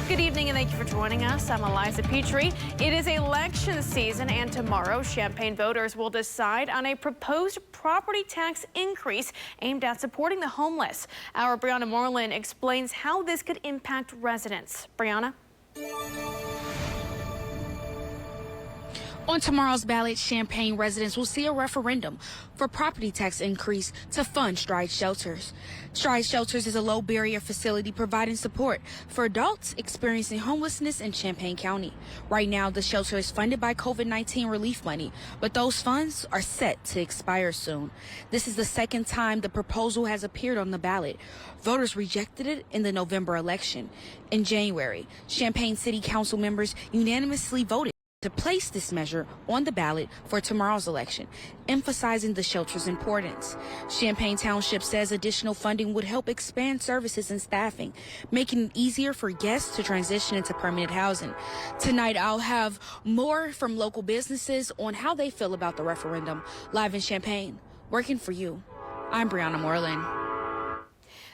Good evening and thank you for joining us. I'm Eliza Petrie. It is election season and tomorrow Champaign voters will decide on a proposed property tax increase aimed at supporting the homeless. Our Brianna Moreland explains how this could impact residents. Brianna? On tomorrow's ballot, Champaign residents will see a referendum for property tax increase to fund Stride Shelters. Stride Shelters is a low-barrier facility providing support for adults experiencing homelessness in Champaign County. Right now, the shelter is funded by COVID-19 relief money, but those funds are set to expire soon. This is the second time the proposal has appeared on the ballot. Voters rejected it in the November election. In January, Champaign City Council members unanimously voted to place this measure on the ballot for tomorrow's election, emphasizing the shelter's importance. Champaign Township says additional funding would help expand services and staffing, making it easier for guests to transition into permanent housing. Tonight, I'll have more from local businesses on how they feel about the referendum. Live in Champaign, working for you, I'm Brianna Moreland.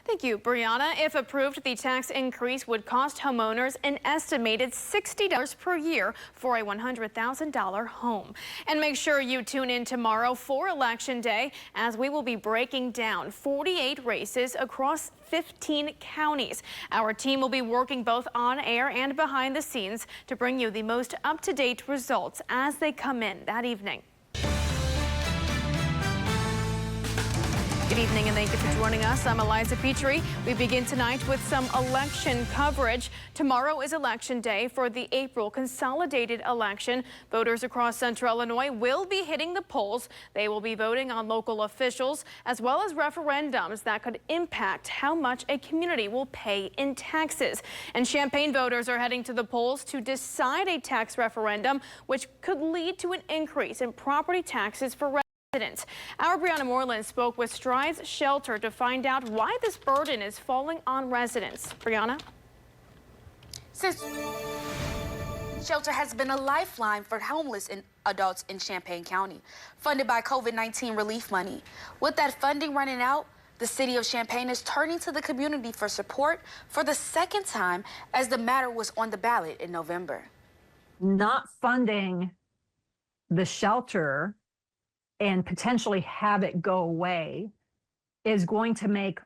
Thank you, Brianna. If approved, the tax increase would cost homeowners an estimated $60 per year for a $100,000 home. And make sure you tune in tomorrow for Election Day, as we will be breaking down 48 races across 15 counties. Our team will be working both on air and behind the scenes to bring you the most up-to-date results as they come in that evening. Good evening and thank you for joining us. I'm Eliza Petrie. We begin tonight with some election coverage. Tomorrow is Election Day for the April consolidated election. Voters across Central Illinois will be hitting the polls. They will be voting on local officials as well as referendums that could impact how much a community will pay in taxes. And Champaign voters are heading to the polls to decide a tax referendum, which could lead to an increase in property taxes for residents. Our Brianna Moreland spoke with Stride's Shelter to find out why this burden is falling on residents. Brianna? Since shelter has been a lifeline for homeless adults in Champaign County, funded by COVID-19 relief money. With that funding running out, the city of Champaign is turning to the community for support for the second time as the matter was on the ballot in November. Not funding the shelter and potentially have it go away is going to make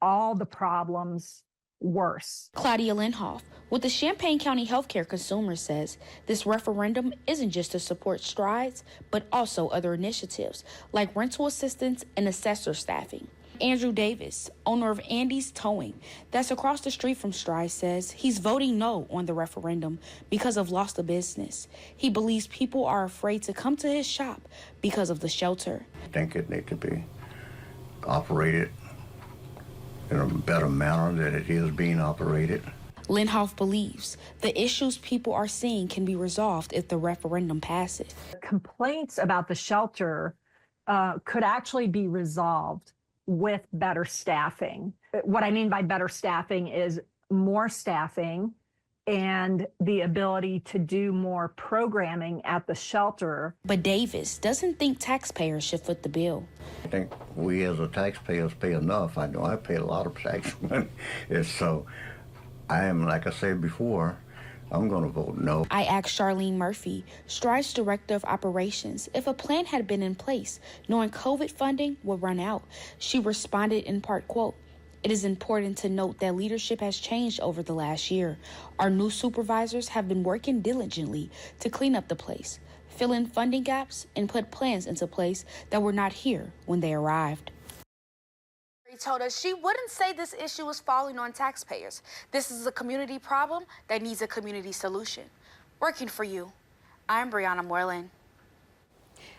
all the problems worse. Claudia Linhoff with the Champaign County Healthcare Consumer says this referendum isn't just to support Strides, but also other initiatives like rental assistance and assessor staffing. Andrew Davis, owner of Andy's Towing, that's across the street from Stride, says he's voting no on the referendum because of loss of business. He believes people are afraid to come to his shop because of the shelter. I think it needs to be operated in a better manner than it is being operated. Linhoff believes the issues people are seeing can be resolved if the referendum passes. Complaints about the shelter could actually be resolved with better staffing. What I mean by better staffing is more staffing and the ability to do more programming at the shelter. But Davis doesn't think taxpayers should foot the bill. I think we as a taxpayers pay enough. I know I pay a lot of tax money. So I am, like I said before, I'm going to vote no. I asked Charlene Murphy, Stride's Director of Operations, if a plan had been in place, knowing COVID funding would run out. She responded in part, quote, "It is important to note that leadership has changed over the last year. Our new supervisors have been working diligently to clean up the place, fill in funding gaps, and put plans into place that were not here when they arrived." She told us she wouldn't say this issue is falling on taxpayers. This is a community problem that needs a community solution. Working for you, I'm Brianna Moreland.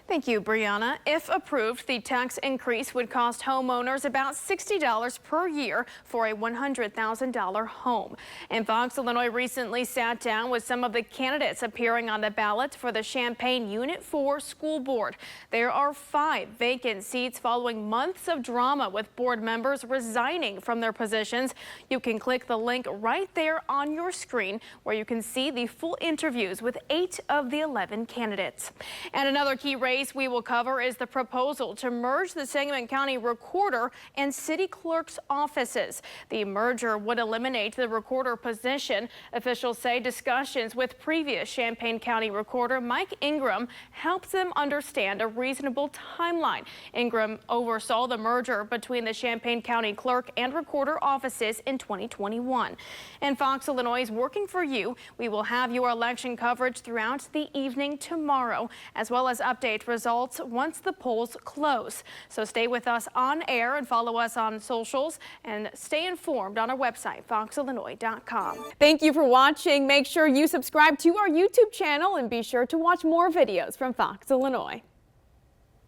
Thank you, Brianna. If approved, the tax increase would cost homeowners about $60 per year for a $100,000 home. And Fox Illinois recently sat down with some of the candidates appearing on the ballot for the Champaign Unit 4 School Board. There are 5 vacant seats following months of drama with board members resigning from their positions. You can click the link right there on your screen where you can see the full interviews with 8 of the 11 candidates. And another key race race we will cover is the proposal to merge the Sangamon County Recorder and City Clerk's offices. The merger would eliminate the recorder position. Officials say discussions with previous Champaign County Recorder Mike Ingram helped them understand a reasonable timeline. Ingram oversaw the merger between the Champaign County Clerk and Recorder offices in 2021. And Fox Illinois is working for you. We will have your election coverage throughout the evening tomorrow, as well as update results once the polls close. So stay with us on air and follow us on socials and stay informed on our website, foxillinois.com. Thank you for watching. Make sure you subscribe to our YouTube channel and be sure to watch more videos from Fox Illinois.